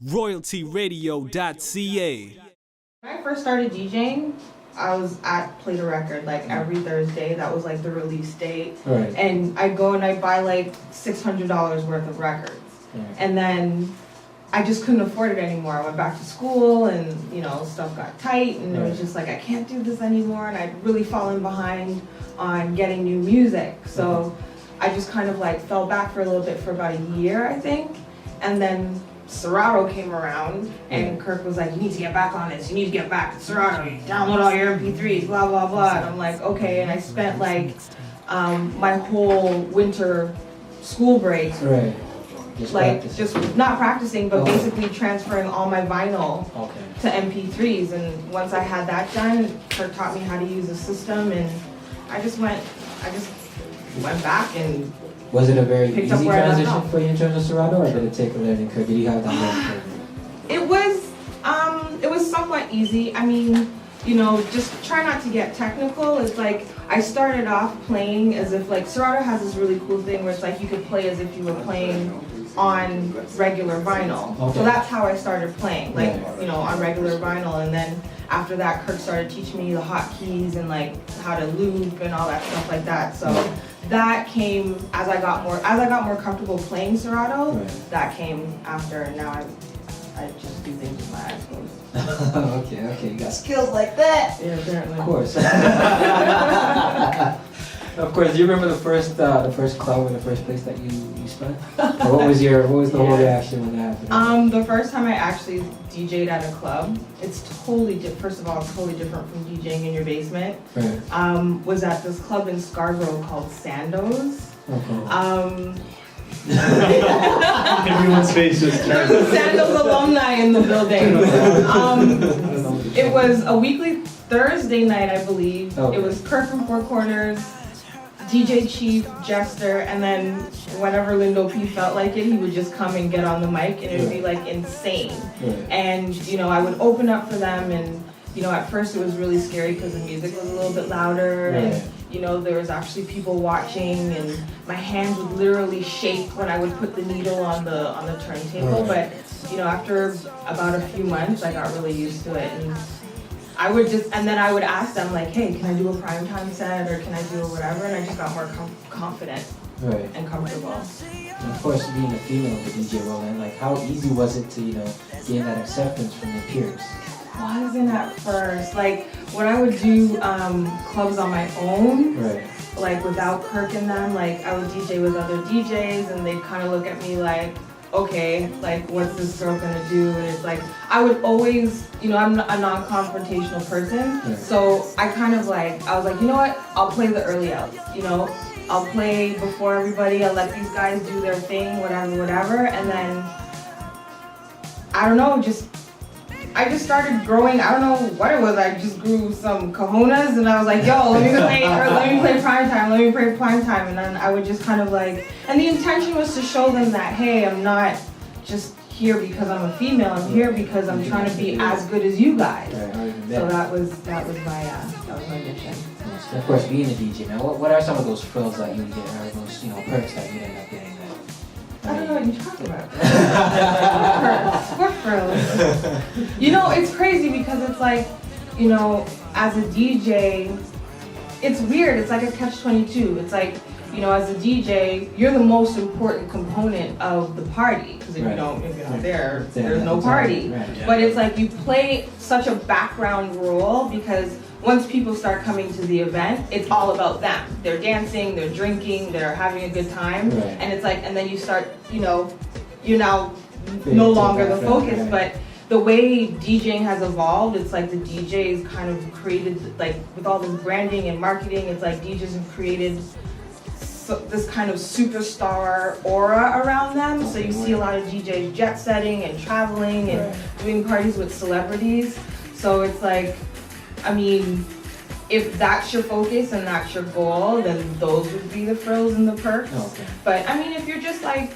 royaltyradio.ca. When I first started DJing, I was at Play the Record like every Thursday. That was like the release date. Right. And I'd go and I'd buy like $600 worth of records. Right. And then I just couldn't afford it anymore. I went back to school and, stuff got tight and it was just like, I can't do this anymore. And I'd really fallen behind on getting new music. So I just kind of like fell back for a little bit for about a year, I think. And then Serato came around and Kirk was like, you need to get back on this. You need to get back to Serato. You download all your MP3s, blah, blah, blah. And I'm like, okay. And I spent like my whole winter school break Right. just not practicing, but basically transferring all my vinyl to MP3s. And once I had that done, Kirk taught me how to use the system, and I just went back and. Was it a very easy transition off. for you in terms of Serato, or did it take a learning curve? Did you have that learning curve? It was somewhat easy. I mean, just try not to get technical. It's like I started off playing as if like Serato has this really cool thing where it's like you could play as if you were playing on regular vinyl. Okay. So that's how I started playing, like, on regular vinyl. And then after that, Kirk started teaching me the hotkeys and like how to loop and all that stuff like that. So that came as I got more comfortable playing Serato. Right. That came after, and now I just do things with my eyes closed. Okay, you got skills like that. Yeah, apparently. Of course. Of course. Do you remember the first club or the first place that you spent? Or what was the whole reaction when that happened? The first time I actually DJ'd at a club, it's totally first of all, it's totally different from DJing in your basement. Right. Was at this club in Scarborough called Sandoz. Okay. Everyone's face just turned. There's a Sandoz alumni in the building. It was a weekly Thursday night, I believe. Okay. It was Kirk from Four Corners, DJ Chief, Jester, and then whenever Lindo P felt like it, he would just come and get on the mic, and it would be like insane. Right. And I would open up for them, and at first it was really scary because the music was a little bit louder, and there was actually people watching, and my hands would literally shake when I would put the needle on the turntable. Right. But after about a few months, I got really used to it, and I would ask them like, hey, can I do a primetime set, or can I do whatever? And I just got more confident and comfortable. And of course, being a female in the DJ role, and like, how easy was it to gain that acceptance from your peers? Wasn't at first. Like when I would do clubs on my own, like without Kirk in them, like I would DJ with other DJs, and they'd kind of look at me like, okay, like what's this girl gonna do? And it's like I would always, I'm a non-confrontational person, so I was like, you know what? I'll play the early outs. I'll play before everybody. I'll let these guys do their thing, whatever, and then I don't know, I just started growing. I don't know what it was. I just grew some cojones, and I was like, "Yo, let me play prime time. And then I would just kind of like, and the intention was to show them that, hey, I'm not just here because I'm a female. I'm here because I'm trying to be as good as you guys. So that was my mission. Of course, being a DJ now, what are some of those frills that you get, or those perks that you end up getting? I don't know what you're talking about. What frills? It's crazy because it's like, as a DJ, it's weird. It's like a catch-22. It's like, as a DJ, you're the most important component of the party. Because if you're not there, there's no party. Right. But it's like you play such a background role because once people start coming to the event, it's all about them. They're dancing, they're drinking, they're having a good time. Right. And it's like, and then you start, you're now no longer the focus. Right. But the way DJing has evolved, it's like the DJs kind of created, like with all this branding and marketing, it's like DJs have created this kind of superstar aura around them. So you see a lot of DJs jet setting and traveling and doing parties with celebrities. So it's like, I mean, if that's your focus and that's your goal, then those would be the frills and the perks. Okay. But I mean, if you're just like,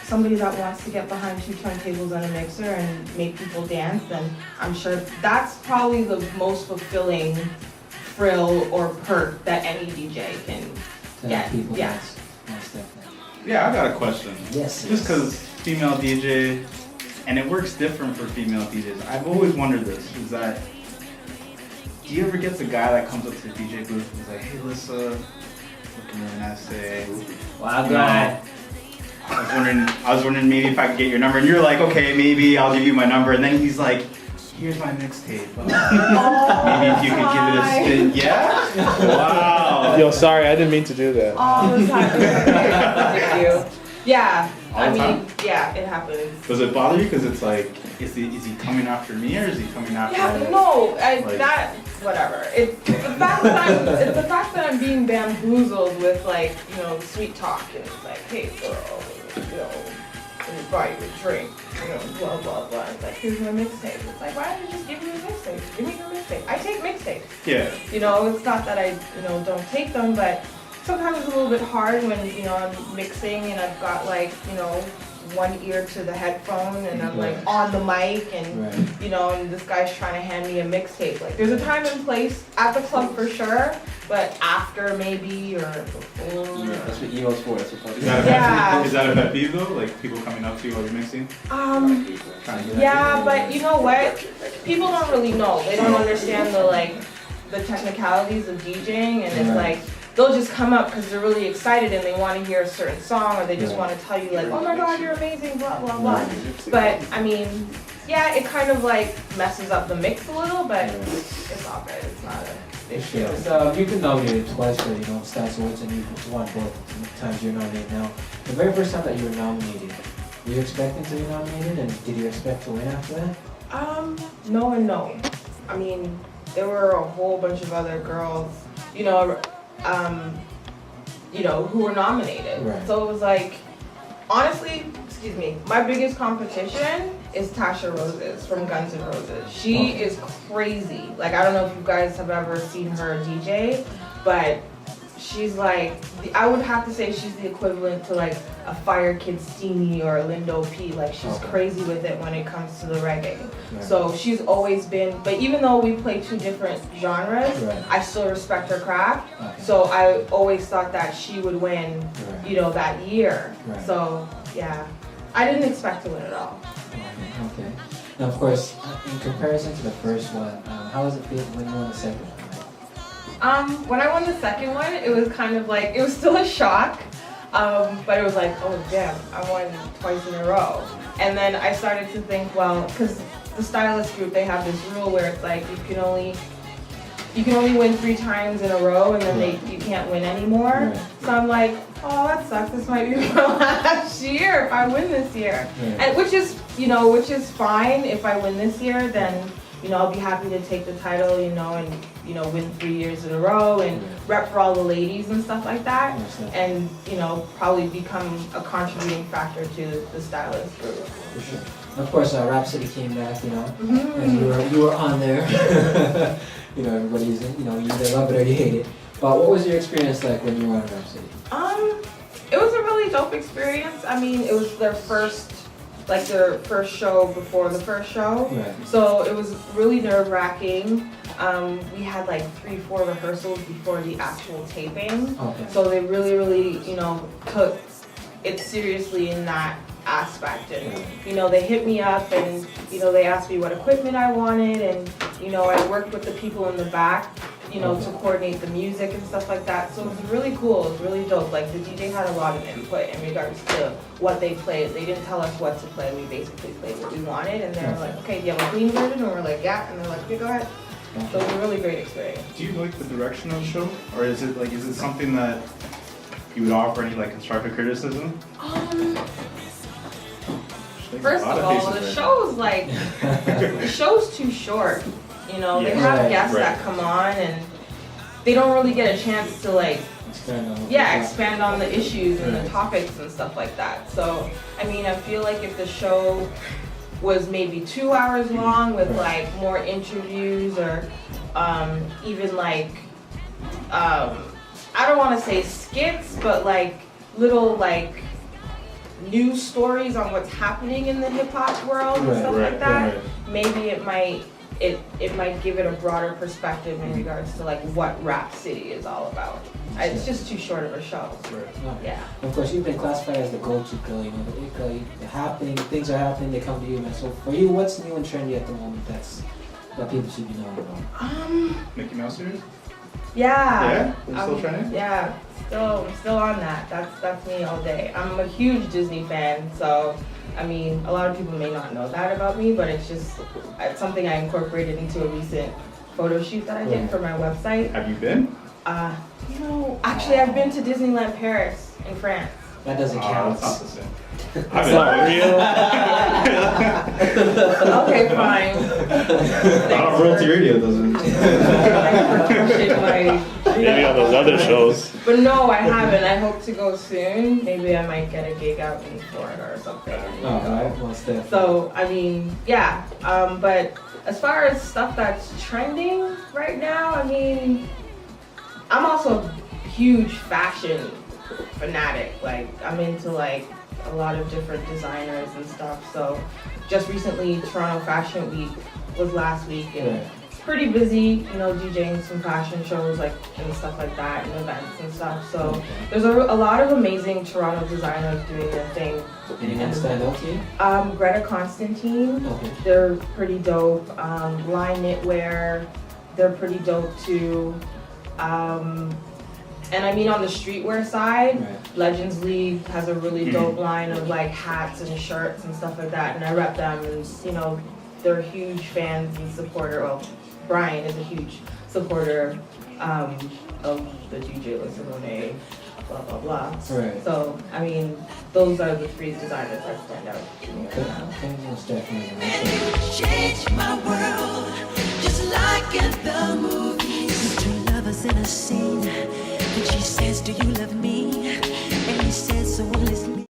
somebody that wants to get behind two turntables and a mixer and make people dance, then I'm sure that's probably the most fulfilling frill or perk that any DJ can get. Yeah. Most definitely. Yeah, I got a question. Yes. Just because female DJ, and it works different for female DJs. I've always wondered this, is that, do you ever get the guy that comes up to the DJ booth and is like, hey Lissa, looking at an essay. Wow, guy. I was wondering maybe if I could get your number, and you're like, okay, maybe I'll give you my number, and then he's like, here's my mixtape. Maybe if you could give it a spin. Yeah? Wow. Yo, sorry, I didn't mean to do that. All the time. Thank you. Yeah, All the time? Yeah, it happens. Does it bother you? Because it's like, is he coming after me, or is he coming after Yeah, no, like, that, whatever. It's the fact that I'm being bamboozled with, like, you know, sweet talk, and it's like, hey girl, you know, let me buy you a drink, you know, blah blah blah. It's like, here's my mixtape. It's like, why don't you just give me a mixtape? Give me your mixtape. I take mixtapes. Yeah. You know, it's not that I, you know, don't take them, but sometimes it's a little bit hard when, you know, I'm mixing and I've got, like, you know, one ear to the headphone and I'm like on the mic and you know, and this guy's trying to hand me a mixtape. Like, there's a time and place at the club for sure, but after maybe or before. Yeah, that's what emo's for. That's what Is that a pet peeve though? Like people coming up to you while you're mixing? Yeah, but you know what? People don't really know. They don't understand the technicalities of DJing, and it's like, they'll just come up because they're really excited and they want to hear a certain song, or they just want to tell you like, oh my god, you're amazing, blah blah blah. But I mean, yeah, it kind of like messes up the mix a little, but it's all good. It's not a big deal. So you've been nominated twice for, you know, Stats Awards, and you've won both times you're nominated now. The very first time that you were nominated, were you expecting to be nominated, and did you expect to win after that? No and no. I mean, there were a whole bunch of other girls, you know, who were nominated. So it was like, honestly, excuse me, my biggest competition is Tasha Roses from Guns N' Roses. She is crazy. Like, I don't know if you guys have ever seen her DJ, but she's like, I would have to say she's the equivalent to like a Fire Kid Steamy or a Lindo P. Like, she's crazy with it when it comes to the reggae. So she's always been, but even though we play two different genres, I still respect her craft. So I always thought that she would win, you know, that year. So yeah, I didn't expect to win at all. Okay. Now, of course, in comparison to the first one, how was it feel when you won the second one? When I won the second one, it was kind of like, it was still a shock, but it was like, oh damn, I won twice in a row. And then I started to think, well, because the stylist group, they have this rule where it's like, you can only win 3 times in a row, and then you can't win anymore. So I'm like, oh, that sucks. This might be my last year if I win this year. And which is fine. If I win this year, then, you know, I'll be happy to take the title, you know, and, you know, win 3 years in a row and rep for all the ladies and stuff like that. And, you know, probably become a contributing factor to the stylist group. For sure. Of course, Rhapsody came back, you know, and you were on there. You know, everybody's, you know, you either love it or you hate it. But what was your experience like when you were on Rhapsody? It was a really dope experience. I mean, it was their first show before the first show. So it was really nerve-wracking. We had like 3-4 rehearsals before the actual taping. So they really, you know, took it seriously in that aspect. And, you know, they hit me up and, you know, they asked me what equipment I wanted, and, you know, I worked with the people in the back, you know, to coordinate the music and stuff like that. So it was really cool. It was really dope. Like, the DJ had a lot of input in regards to what they played. They didn't tell us what to play. We basically played what we wanted, and they were like, okay, do you have a clean version? And we're like, yeah. And they're like, okay, go ahead. So it was a really great experience. Do you like the direction of the show? Or is it something that you would offer any like constructive criticism? First of all, the show's too short. You know, they have guests that come on and they don't really get a chance to like expand on the issues and the topics and stuff like that. So, I mean, I feel like if the show was maybe 2 hours long with like more interviews or even like I don't want to say skits, but like little like news stories on what's happening in the hip hop world and stuff like that, maybe it might give it a broader perspective in regards to like what Rap City is all about. It's just too short of a show. No. Yeah. Of course, you've been classified as the go-to girl. You know, the it girl. Things are happening. They come to you, man. So for you, what's new and trendy at the moment that people should be knowing about? Mickey Mouse ears? Yeah. Yeah? Are you still trying? Yeah. I'm still on that. That's me all day. I'm a huge Disney fan, so I mean, a lot of people may not know that about me, but it's something I incorporated into a recent photo shoot that I did for my website. Have you been? Actually, I've been to Disneyland Paris in France. That doesn't count. That's not the same. That's not real. Okay, fine. Oh, Royalty Radio doesn't. Maybe on those other shows. But no, I haven't. I hope to go soon. Maybe I might get a gig out in Florida or something. Alright, most definitely. So, I mean, yeah. But as far as stuff that's trending right now, I mean, I'm also a huge fashion fanatic. Like, I'm into like a lot of different designers and stuff. So, just recently, Toronto Fashion Week was last week, and pretty busy, DJing some fashion shows like and stuff like that, and events and stuff. So there's a lot of amazing Toronto designers doing their thing. Anyone stand out to you? Greta Constantine, Okay. they're pretty dope. Line Knitwear, they're pretty dope too. And I mean, on the streetwear side, Legends League has a really dope line of like hats and shirts and stuff like that, and I rep them, and they're huge fans and supporter. Well, Brian is a huge supporter of the DJ Lissa Monet, blah blah blah. Right. So I mean, those are the three designers that stand out to me right now. Okay, most definitely. Change my world, just like in the movies. Two lovers in a scene, and she says, "Do you love me?" And he says, "So